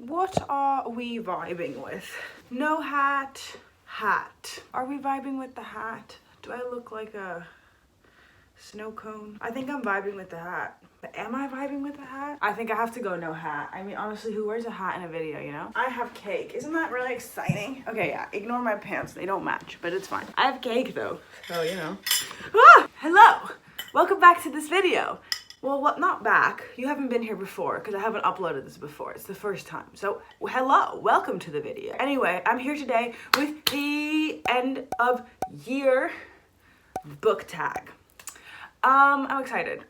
What are we vibing with? No hat, hat. Are we vibing with the hat? Do I look like a snow cone? I think I'm vibing with the hat. But am I vibing with the hat? I think I have to go no hat. I mean, honestly, who wears a hat in a video, you know? I have cake. Isn't that really exciting? Okay, yeah, ignore my pants. They don't match, but it's fine. I have cake though, so you know. Ah! Hello! Welcome back to this video. Well, what? Not back. You haven't been here before because I haven't uploaded this before. It's the first time. So, hello. Welcome to the video. Anyway, I'm here today with the end of year book tag. I'm excited.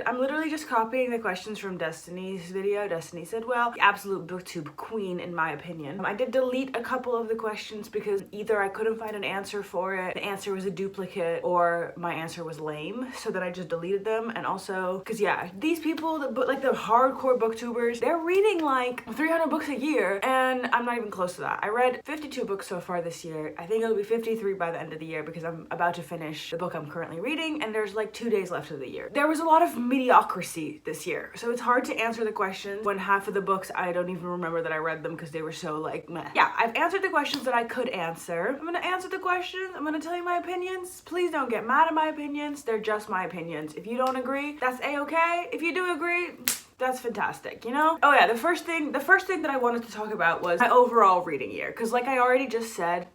I'm literally just copying the questions from Destiny's video. Destiny said, well, the absolute booktube queen in my opinion. I did delete a couple of the questions because either I couldn't find an answer for it, the answer was a duplicate, or my answer was lame, so then I just deleted them. And also, because yeah, these people, like the hardcore booktubers, they're reading like 300 books a year, and I'm not even close to that. I read 52 books so far this year. I think it'll be 53 by the end of the year because I'm about to finish the book I'm currently reading, and there's like 2 days left of the year. There was a lot of mediocrity this year, so it's hard to answer the questions when half of the books I don't even remember that I read them because they were so like meh. Yeah, I've answered the questions that I could answer. I'm gonna answer the questions. I'm gonna tell you my opinions. Please don't get mad at my opinions. They're just my opinions. If you don't agree, that's a-okay. If you do agree, that's fantastic, you know? Oh yeah, the first thing that I wanted to talk about was my overall reading year, because like I already just said,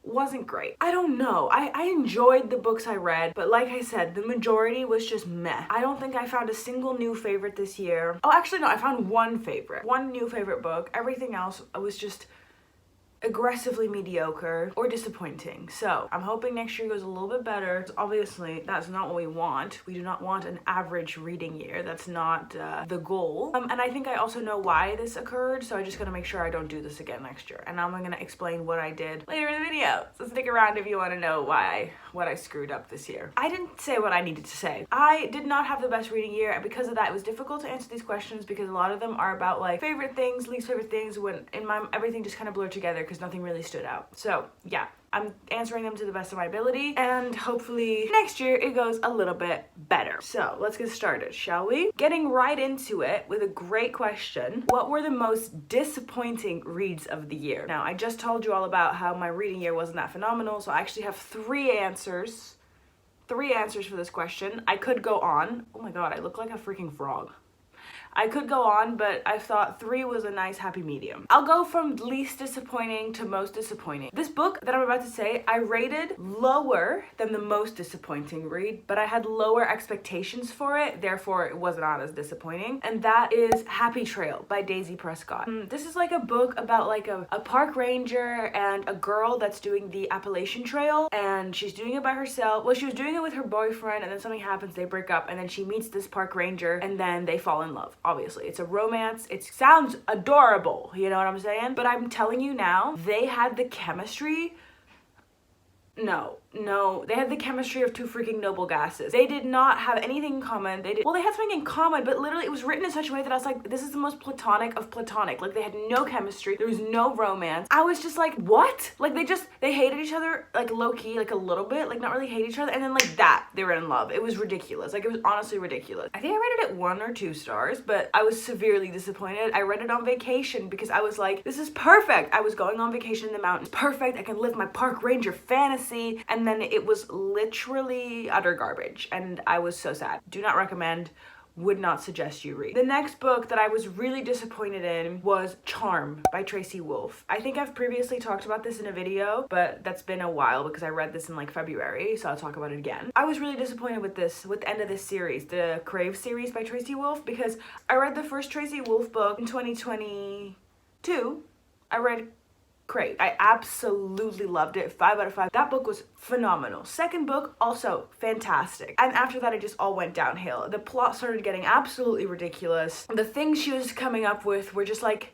wasn't great. I don't know. I enjoyed the books I read, but like I said, the majority was just meh. I don't think I found a single new favorite this year. Oh, actually no, I found one new favorite book. Everything else was just aggressively mediocre or disappointing. So I'm hoping next year goes a little bit better. Obviously that's not what we want. We do not want an average reading year. That's not the goal. And I think I also know why this occurred, so I just gotta make sure I don't do this again next year. And now I'm gonna explain what I did later in the video, so stick around if you want to know what I screwed up this year. I didn't say what I needed to say. I did not have the best reading year, and because of that it was difficult to answer these questions because a lot of them are about like favorite things, least favorite things, when in my everything just kind of blurred together because nothing really stood out. So yeah, I'm answering them to the best of my ability, and hopefully next year it goes a little bit better. So let's get started, shall we? Getting right into it with a great question. What were the most disappointing reads of the year? Now, I just told you all about how my reading year wasn't that phenomenal, so I actually have three answers for this question. I could go on. Oh my god, I look like a freaking frog. I could go on, but I thought 3 was a nice happy medium. I'll go from least disappointing to most disappointing. This book that I'm about to say, I rated lower than the most disappointing read, but I had lower expectations for it, therefore it was not as disappointing. And that is Happy Trail by Daisy Prescott. This is like a book about like a park ranger and a girl that's doing the Appalachian Trail, and she's doing it by herself. Well, she was doing it with her boyfriend, and then something happens, they break up, and then she meets this park ranger, and then they fall in love. Obviously, it's a romance. It sounds adorable, you know what I'm saying? But I'm telling you now, they had the chemistry. No, they had the chemistry of two freaking noble gases. They did not have anything in common. They had something in common, but literally it was written in such a way that I was like, this is the most platonic of platonic. Like, they had no chemistry. There was no romance. I was just like, what? Like, they hated each other, like, low-key, like, a little bit, like, not really hate each other, and then, like, that, they were in love. It was ridiculous. Like, it was honestly ridiculous. I think I rated it 1 or 2 stars, but I was severely disappointed. I read it on vacation because I was like, this is perfect. I was going on vacation in the mountains. Perfect. I can live my park ranger fantasy. And then it was literally utter garbage, and I was so sad. Do not recommend, would not suggest you read. The next book that I was really disappointed in was Charm by Tracy Wolff. I think I've previously talked about this in a video, but that's been a while because I read this in like February, so I'll talk about it again. I was really disappointed with the end of this series, the Crave series by Tracy Wolff, because I read the first Tracy Wolff book in 2022. I read Crave. I absolutely loved it. 5 out of 5. That book was phenomenal. Second book, also fantastic. And after that, it just all went downhill. The plot started getting absolutely ridiculous. The things she was coming up with were just like,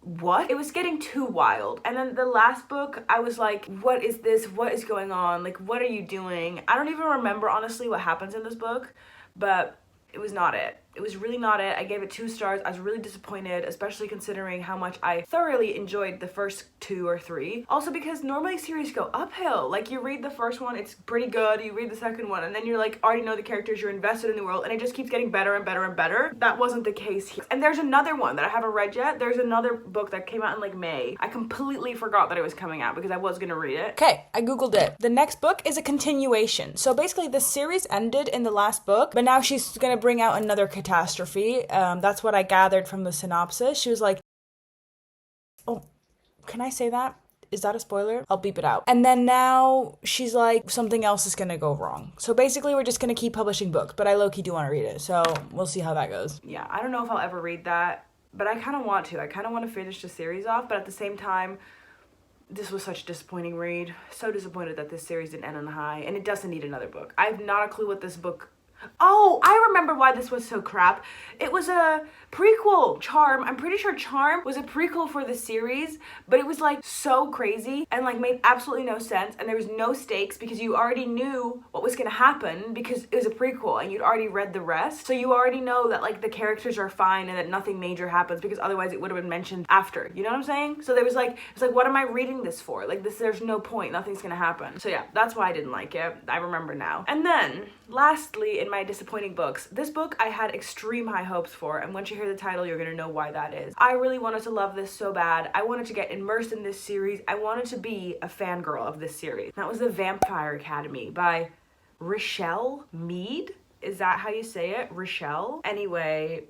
what? It was getting too wild. And then the last book, I was like, what is this? What is going on? Like, what are you doing? I don't even remember honestly what happens in this book, but it was not it. It was really not it. I gave it 2 stars. I was really disappointed, especially considering how much I thoroughly enjoyed the first 2 or 3. Also because normally series go uphill. Like you read the first one, it's pretty good. You read the second one and then you're like already know the characters, you're invested in the world, and it just keeps getting better and better and better. That wasn't the case here. And there's another one that I haven't read yet. There's another book that came out in like May. I completely forgot that it was coming out because I was gonna read it. Okay, I googled it. The next book is a continuation. So basically the series ended in the last book, but now she's gonna bring out another catastrophe. That's what I gathered from the synopsis. She was like, oh, can I say that? Is that a spoiler? I'll beep it out. And then now she's like, something else is gonna go wrong. So basically we're just gonna keep publishing books, but I low-key do want to read it. So we'll see how that goes. Yeah, I don't know if I'll ever read that, but I kind of want to. I kind of want to finish the series off, but at the same time, this was such a disappointing read. So disappointed that this series didn't end on a high, and it doesn't need another book. I have not a clue what this book... Oh, I remember why this was so crap. It was a prequel. Charm. I'm pretty sure Charm was a prequel for the series, but it was like so crazy and like made absolutely no sense, and there was no stakes because you already knew what was gonna happen because it was a prequel and you'd already read the rest. So you already know that like the characters are fine and that nothing major happens because otherwise it would have been mentioned after. You know what I'm saying? So there was like, it's like, what am I reading this for? Like this, there's no point. Nothing's gonna happen. So yeah, that's why I didn't like it. I remember now. And then lastly, in my disappointing books, this book I had extreme high hopes for, and once you hear the title you're gonna know why that is. I really wanted to love this so bad. I wanted to get immersed in this series. I wanted to be a fangirl of this series. That was The Vampire Academy by Rochelle Mead. Is that how you say it? Rochelle? Anyway,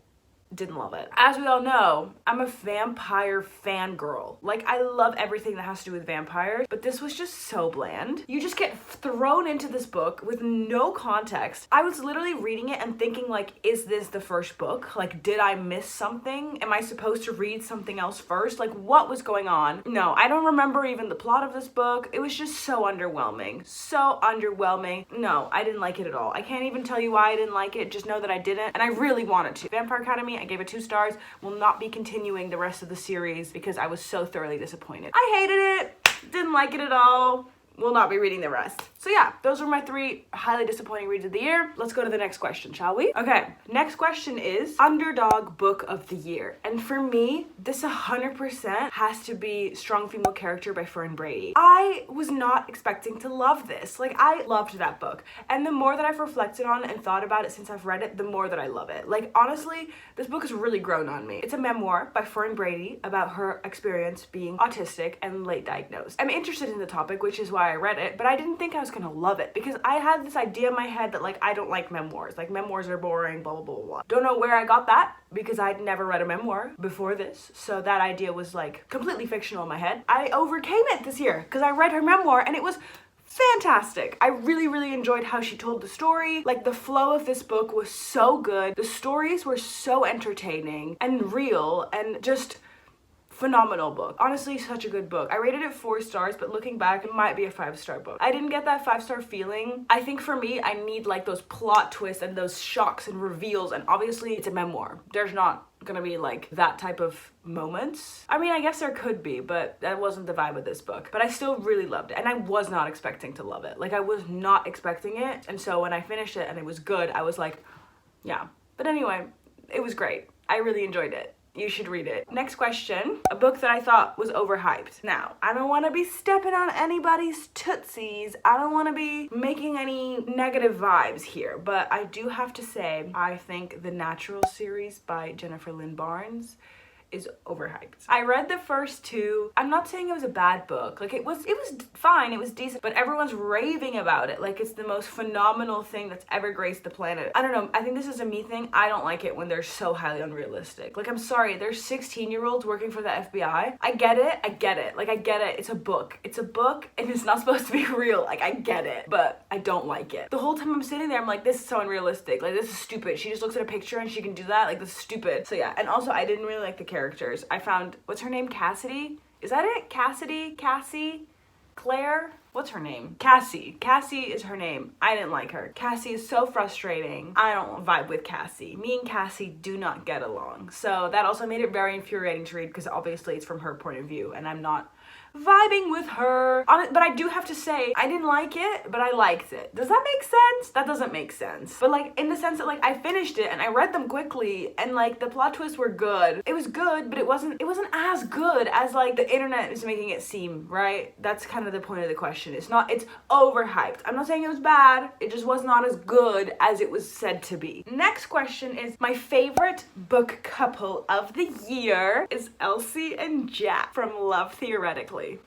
didn't love it. As we all know, I'm a vampire fangirl. Like, I love everything that has to do with vampires, but this was just so bland. You just get thrown into this book with no context. I was literally reading it and thinking like, is this the first book? Like, did I miss something? Am I supposed to read something else first? Like, what was going on? No, I don't remember even the plot of this book. It was just so underwhelming. So underwhelming. No, I didn't like it at all. I can't even tell you why I didn't like it. Just know that I didn't, and I really wanted to. Vampire Academy, I gave it 2 stars. Will not be continuing the rest of the series because I was so thoroughly disappointed. I hated it. Didn't like it at all. Will not be reading the rest. So yeah, those were my 3 highly disappointing reads of the year. Let's go to the next question, shall we? Okay, next question is Underdog Book of the Year. And for me, this 100% has to be Strong Female Character by Fern Brady. I was not expecting to love this. Like, I loved that book. And the more that I've reflected on it and thought about it since I've read it, the more that I love it. Like, honestly, this book has really grown on me. It's a memoir by Fern Brady about her experience being autistic and late diagnosed. I'm interested in the topic, which is why I read it, but I didn't think I was gonna love it because I had this idea in my head that like I don't like memoirs. Like memoirs are boring, blah, blah, blah, blah. Don't know where I got that because I'd never read a memoir before this. So that idea was like completely fictional in my head. I overcame it this year because I read her memoir and it was fantastic. I really, really enjoyed how she told the story. Like the flow of this book was so good. The stories were so entertaining and real and just phenomenal book. Honestly, such a good book. I rated it 4 stars, but looking back, it might be a 5-star book. I didn't get that 5-star feeling. I think for me, I need like those plot twists and those shocks and reveals, and obviously it's a memoir. There's not gonna be like that type of moments. I mean, I guess there could be, but that wasn't the vibe of this book. But I still really loved it, and I was not expecting to love it. Like, I was not expecting it, and so when I finished it and it was good, I was like, yeah. But anyway, it was great. I really enjoyed it. You should read it. Next question, a book that I thought was overhyped. Now, I don't want to be stepping on anybody's tootsies. I don't want to be making any negative vibes here, but I do have to say, I think The Natural series by Jennifer Lynn Barnes is overhyped. I read the first 2. I'm not saying it was a bad book. Like, it was fine, it was decent, but everyone's raving about it like it's the most phenomenal thing that's ever graced the planet. I don't know, I think this is a me thing. I don't like it when they're so highly unrealistic. Like, I'm sorry, there's 16-year-olds working for the FBI. I get it. Like, I get it. It's a book and it's not supposed to be real. Like, I get it, but I don't like it. The whole time I'm sitting there, I'm like, this is so unrealistic. Like, this is stupid. She just looks at a picture and she can do that. Like, this is stupid. So yeah, and also I didn't really like the characters. I found, what's her name? Cassidy? Is that it? Cassie? Claire? What's her name? Cassie. Cassie is her name. I didn't like her. Cassie is so frustrating. I don't vibe with Cassie. Me and Cassie do not get along. So that also made it very infuriating to read because obviously it's from her point of view and I'm not vibing with her. But I do have to say, I didn't like it, but I liked it. Does that make sense? That doesn't make sense. But like, in the sense that like, I finished it and I read them quickly and like the plot twists were good. It was good, but it wasn't as good as like the internet is making it seem, right? That's kind of the point of the question. It's overhyped. I'm not saying it was bad. It just was not as good as it was said to be. Next question is, my favorite book couple of the year is Elsie and Jack from Love Theoretically.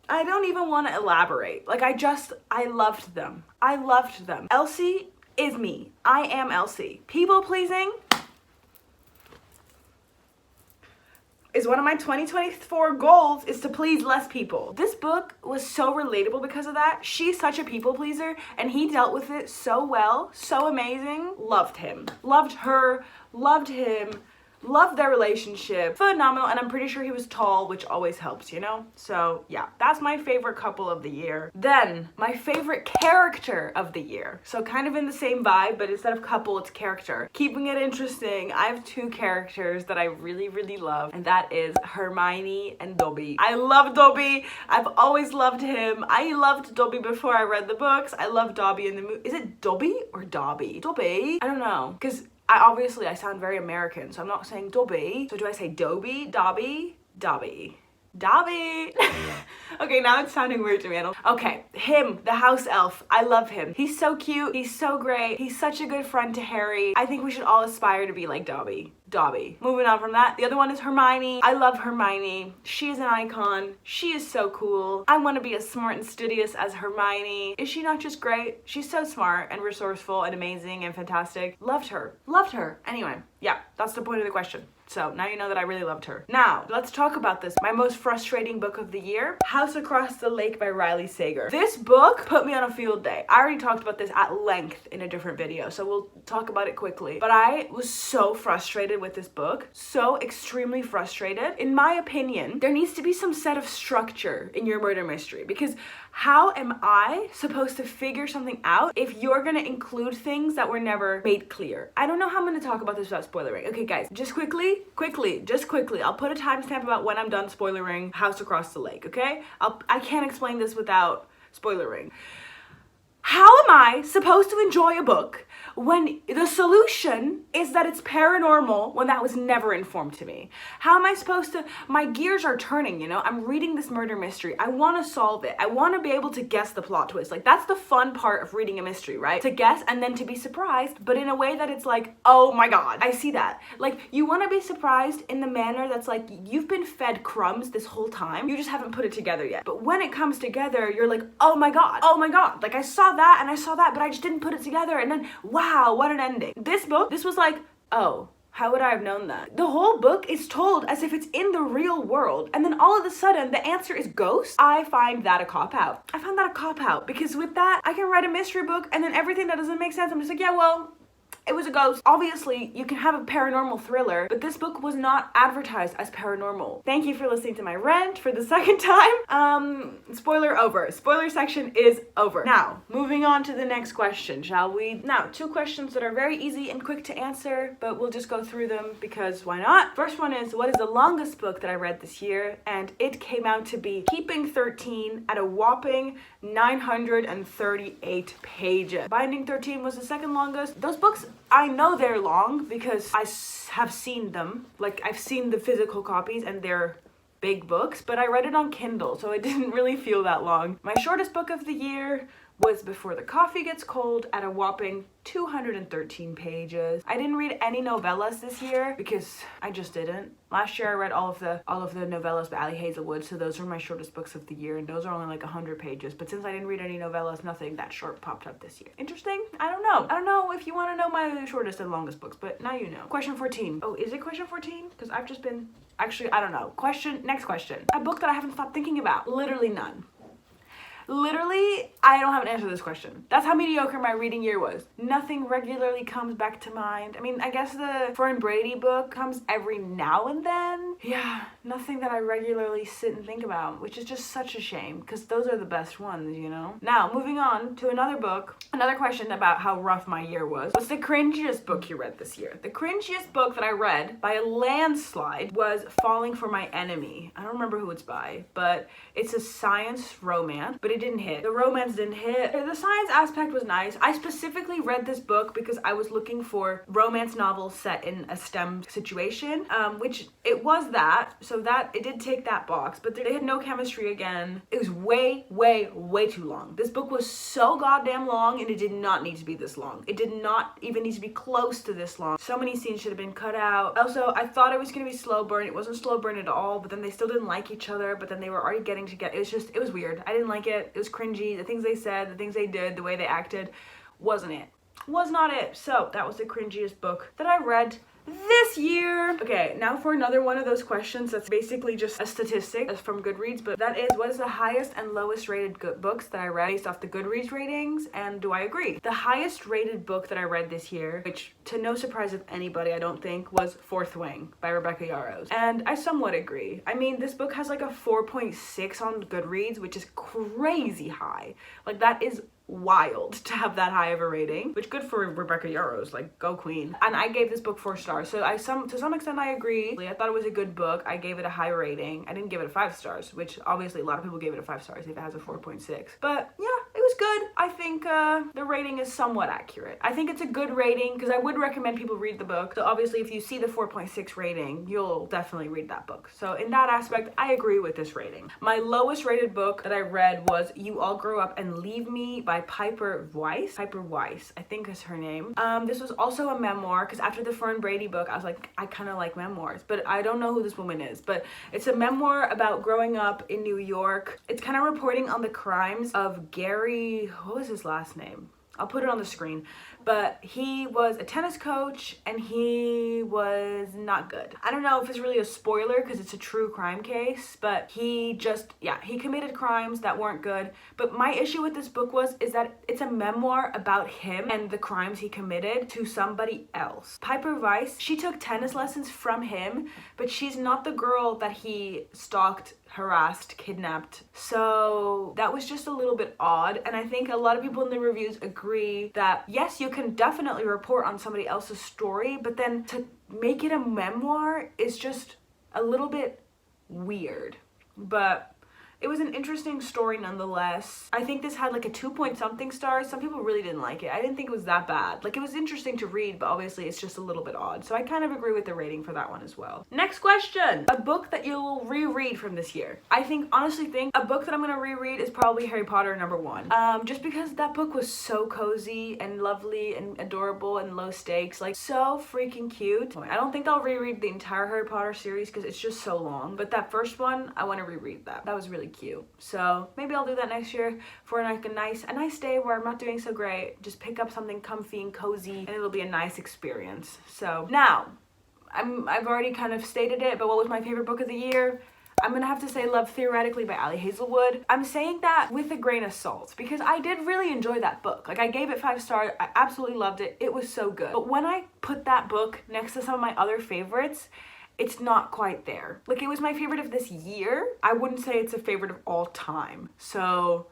I don't even want to elaborate. Like, I loved them. I loved them. Elsie is me. I am Elsie. People pleasing is one of my 2024 goals, is to please less people. This book was so relatable because of that. She's such a people pleaser and he dealt with it so well, so amazing. Loved him. Loved her. Loved him. Loved their relationship. Phenomenal. And I'm pretty sure he was tall, which always helps, you know? So yeah, that's my favorite couple of the year. Then my favorite character of the year. So kind of in the same vibe, but instead of couple, it's character. Keeping it interesting, I have two characters that I really, really love, and that is Hermione and Dobby. I love Dobby. I've always loved him. I loved Dobby before I read the books. I love Dobby in the movie. Is it Dobby or Dobby? Dobby? I don't know. Because I sound very American, so I'm not saying Dobby. So do I say Dobby, Dobby, Dobby? Dobby. Okay, now it's sounding weird to me. Okay, him, the house elf. I love him. He's so cute. He's so great. He's such a good friend to Harry. I think we should all aspire to be like Dobby. Dobby. Moving on from that, the other one is Hermione. I love Hermione. She is an icon. She is so cool. I want to be as smart and studious as Hermione. Is she not just great? She's so smart and resourceful and amazing and fantastic. Loved her. Loved her. Anyway, yeah, that's the point of the question. So now you know that I really loved her. Now, let's talk about this. My most frustrating book of the year, House Across the Lake by Riley Sager. This book put me on a field day. I already talked about this at length in a different video, so we'll talk about it quickly. But I was so frustrated with this book. So extremely frustrated. In my opinion, there needs to be some set of structure in your murder mystery, because how am I supposed to figure something out if you're gonna include things that were never made clear? I don't know how I'm gonna talk about this without spoiling. Okay guys, just quickly, I'll put a timestamp about when I'm done spoilering House Across the Lake, okay? I can't explain this without spoilering. How am I supposed to enjoy a book when the solution is that it's paranormal when that was never informed to me? How am I supposed to, my gears are turning, you know? I'm reading this murder mystery. I want to solve it. I want to be able to guess the plot twist. Like, that's the fun part of reading a mystery, right? To guess and then to be surprised, but in a way that it's like, oh my God, I see that. Like, you want to be surprised in the manner that's like, you've been fed crumbs this whole time. You just haven't put it together yet. But when it comes together, you're like, oh my God. Like, I saw that and I saw that, but I just didn't put it together. And then, wow, what an ending. This book, this was like, oh, how would I have known that? The whole book is told as if it's in the real world, and then all of a sudden the answer is ghost. I find that a cop-out. Because with that, I can write a mystery book and then everything that doesn't make sense, I'm just like, yeah, well, it was a ghost. Obviously, you can have a paranormal thriller, but this book was not advertised as paranormal. Thank you for listening to my rant for the second time. Spoiler over. Spoiler section is over. Now, moving on to the next question, shall we? Now, two questions that are very easy and quick to answer, but we'll just go through them because why not? First one is, what is the longest book that I read this year? And it came out to be Keeping 13 at a whopping 938 pages. Binding 13 was the second longest. Those books, I know they're long because I have seen them. Like, I've seen the physical copies and they're big books, but I read it on Kindle, so it didn't really feel that long. My shortest book of the year was Before the Coffee Gets Cold at a whopping 213 pages. I didn't read any novellas this year because I just didn't. Last year I read all of the novellas by Ali Hazelwood, so those were my shortest books of the year, and those are only like 100 pages. But since I didn't read any novellas, nothing that short popped up this year. Interesting? I don't know if you want to know my shortest and longest books, but now you know. Question 14. Oh, is it question 14? Because I've just been, actually, I don't know. Next question. A book that I haven't stopped thinking about. Literally none. Literally, I don't have an answer to this question. That's how mediocre my reading year was. Nothing regularly comes back to mind. I mean, I guess the Fern Brady book comes every now and then. Yeah, nothing that I regularly sit and think about, which is just such a shame because those are the best ones, you know? Now, moving on to another book, another question about how rough my year was. What's the cringiest book you read this year? The cringiest book that I read by a landslide was Falling for My Enemy. I don't remember who it's by, but it's a science romance, but it didn't hit. The romance didn't hit. The science aspect was nice. I specifically read this book because I was looking for romance novels set in a STEM situation, which it was that, so that it did take that box, but they had no chemistry again. It was way too long. This book was so goddamn long, and it did not need to be this long. It did not even need to be close to this long. So many scenes should have been cut out. Also, I thought it was gonna be slow burn. It wasn't slow burn at all, but then they still didn't like each other, but then they were already getting together. It was weird. I didn't like it. It was cringy. The things they said, the things they did, the way they acted, wasn't it. Was not it. So that was the cringiest book that I read this year. Okay, now for another one of those questions that's basically just a statistic from Goodreads, but that is, what is the highest and lowest rated books that I read based off the Goodreads ratings, and do I agree? The highest rated book that I read this year, which to no surprise of anybody I don't think, was Fourth Wing by Rebecca Yarros, and I somewhat agree. I mean, this book has like a 4.6 on Goodreads, which is crazy high. Like, that is wild to have that high of a rating, which good for Rebecca Yarros, like, go queen. And I gave this book 4 stars, so to some extent I agree. I thought it was a good book. I gave it a high rating. I didn't give it a 5 stars, which obviously a lot of people gave it a 5 stars if it has a 4.6, but yeah, it was good. I think the rating is somewhat accurate. I think it's a good rating because I would recommend people read the book, so obviously if you see the 4.6 rating, you'll definitely read that book. So in that aspect, I agree with this rating. My lowest rated book that I read was You All Grow Up and Leave Me by Piper Weiss, I think is her name. This was also a memoir, because after the Fern Brady book, I was like, I kind of like memoirs, but I don't know who this woman is, but it's a memoir about growing up in New York. It's kind of reporting on the crimes of Gary, what was his last name? I'll put it on the screen. But he was a tennis coach and he was not good. I don't know if it's really a spoiler because it's a true crime case, but he committed crimes that weren't good. But my issue with this book is that it's a memoir about him and the crimes he committed to somebody else. Piper Weiss, she took tennis lessons from him, but she's not the girl that he stalked, harassed, kidnapped. So that was just a little bit odd, and I think a lot of people in the reviews agree that yes, you can definitely report on somebody else's story, but then to make it a memoir is just a little bit weird. But it was an interesting story nonetheless. I think this had like a 2-point-something stars. Some people really didn't like it. I didn't think it was that bad. Like, it was interesting to read, but obviously it's just a little bit odd. So I kind of agree with the rating for that one as well. Next question. A book that you'll reread from this year. I honestly think a book that I'm gonna reread is probably Harry Potter #1. Just because that book was so cozy and lovely and adorable and low stakes. Like, so freaking cute. I don't think I'll reread the entire Harry Potter series because it's just so long. But that first one, I want to reread that. That was really cute. So maybe I'll do that next year for like a nice day where I'm not doing so great. Just pick up something comfy and cozy and it'll be a nice experience. So now, I've already kind of stated it, but what was my favorite book of the year? I'm gonna have to say Love Theoretically by Ali Hazelwood. I'm saying that with a grain of salt because I did really enjoy that book. Like, I gave it 5 stars. I absolutely loved it. It was so good. But when I put that book next to some of my other favorites, it's not quite there. Like, it was my favorite of this year. I wouldn't say it's a favorite of all time. So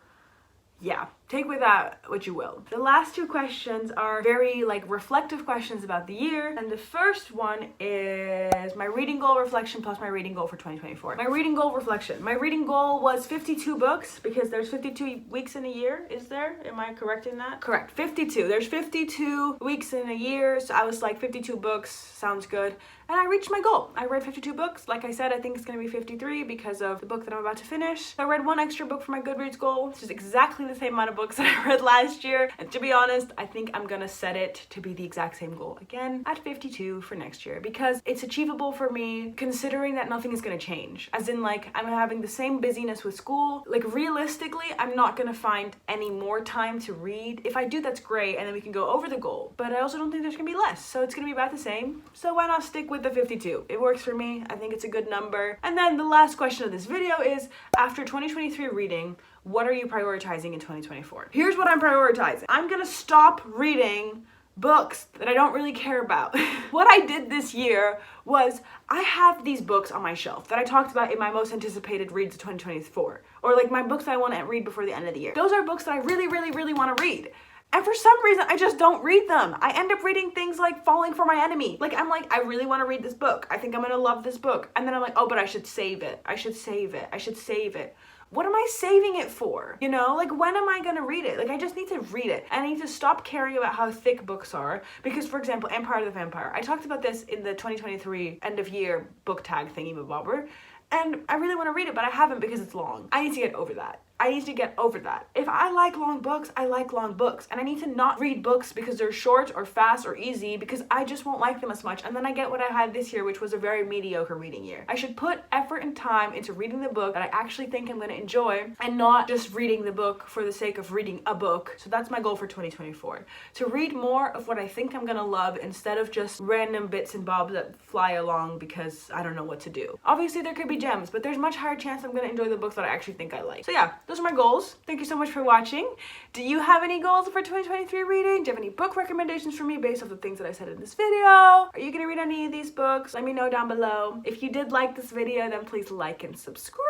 yeah, take with that what you will. The last 2 questions are very like reflective questions about the year. And the first one is my reading goal reflection plus my reading goal for 2024. My reading goal reflection. My reading goal was 52 books because there's 52 weeks in a year. Is there? Am I correct in that? Correct. 52. There's 52 weeks in a year. So I was like, 52 books sounds good. And I reached my goal. I read 52 books. Like I said, I think it's going to be 53 because of the book that I'm about to finish. So I read 1 extra book for my Goodreads goal, which is exactly the same amount of books that I read last year. And to be honest, I think I'm going to set it to be the exact same goal again at 52 for next year because it's achievable for me considering that nothing is going to change. As in, like, I'm having the same busyness with school. Like, realistically, I'm not going to find any more time to read. If I do, that's great, and then we can go over the goal. But I also don't think there's going to be less. So it's going to be about the same. So why not stick with the 52? It works for me. I think it's a good number. And then the last question of this video is, after 2023 reading, What are you prioritizing in 2024? Here's what I'm prioritizing. I'm gonna stop reading books that I don't really care about. What I did this year was I have these books on my shelf that I talked about in my most anticipated reads of 2024, or like my books that I want to read before the end of the year. Those are books that I really, really, really want to read. And for some reason, I just don't read them. I end up reading things like Falling for My Enemy. Like, I'm like, I really want to read this book. I think I'm going to love this book. And then I'm like, oh, but I should save it. I should save it. I should save it. What am I saving it for? You know, like, when am I gonna read it? Like, I just need to read it. And I need to stop caring about how thick books are. Because, for example, Empire of the Vampire. I talked about this in the 2023 end of year book tag thingy-mabobber. And I really want to read it, but I haven't because it's long. I need to get over that. I need to get over that. If I like long books, I like long books. And I need to not read books because they're short or fast or easy, because I just won't like them as much. And then I get what I had this year, which was a very mediocre reading year. I should put effort and time into reading the book that I actually think I'm going to enjoy, and not just reading the book for the sake of reading a book. So that's my goal for 2024. To read more of what I think I'm going to love instead of just random bits and bobs that fly along because I don't know what to do. Obviously, there could be gems, but there's much higher chance I'm going to enjoy the books that I actually think I like. So yeah, those are my goals. Thank you so much for watching. Do you have any goals for 2023 reading? Do you have any book recommendations for me based off the things that I said in this video? Are you going to read any of these books? Let me know down below. If you did like this video, then please like and subscribe.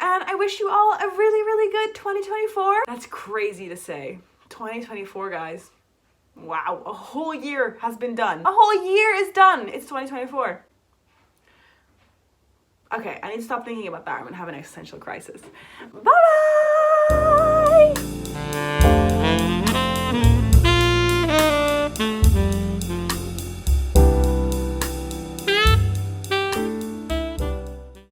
And I wish you all a really, really good 2024. That's crazy to say. 2024, guys. Wow, a whole year has been done. A whole year is done. It's 2024. Okay, I need to stop thinking about that. I'm gonna have an existential crisis. Bye-bye!